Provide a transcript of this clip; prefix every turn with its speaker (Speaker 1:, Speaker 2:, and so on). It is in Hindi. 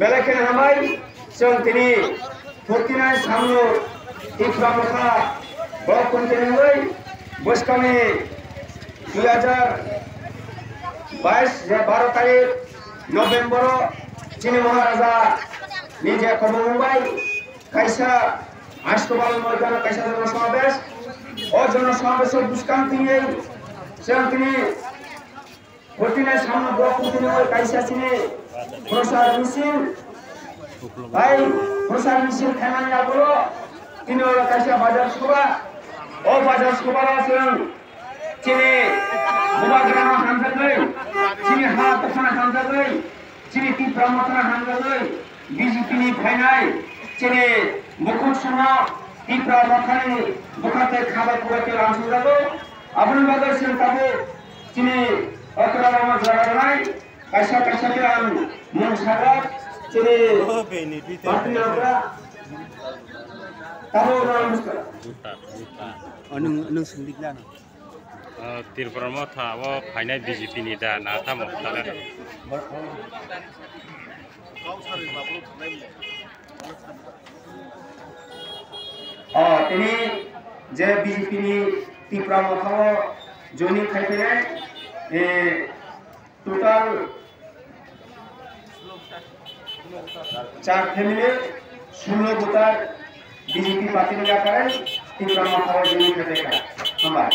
Speaker 1: बेलेखेन हामाय जों दिनै फुरथिनाय सामनु इफ्रा मथा बर कन्टिनिउयै बोसकानि 2022 जे 12 तारिख नभेम्बर चिनी महाराजा निजे खबरबाय कायसा आष्टबाल मयदान कायसा जनसमावेश ओ जनसमावेशर बुसकांथियै जों दिनै फुरथिनाय सामनु बर कन्टिनिउयै कायसा चिनी प्रसार मिसिन भाई प्रसार मिसिन खामानि आबो दिनै कायसा बाजार सभा ओ बाजार सभायाव जों चिनी बुबाग्रामा हानजागै चिनी हा दखाना हानजागै चिनी तिफ्रा मथाना हानजागै बिजेपिनि फायनाय चिनी मुकुट समा तिफ्रा मथानि बुखाते खाबाय पुराते लांसुजागौ आबुन बागै जों ताबो चिनी अकरामा जागारनाय कायसा कायसा के आं मुंसागत चिनी पार्टियावरा ताबो नमस्कार
Speaker 2: नों सोंलिगना
Speaker 3: त्रिपुरा मथा वो फाइनाल बीजेपी नि दा ना थामो ताले
Speaker 1: तिनी जे बीजेपी नि त्रिपुरा मथा जयनिं खायफैनाय total 4 family 16 voter BJP party में जाकर त्रिपुरा मथा जयनिं खायफैनाय हमार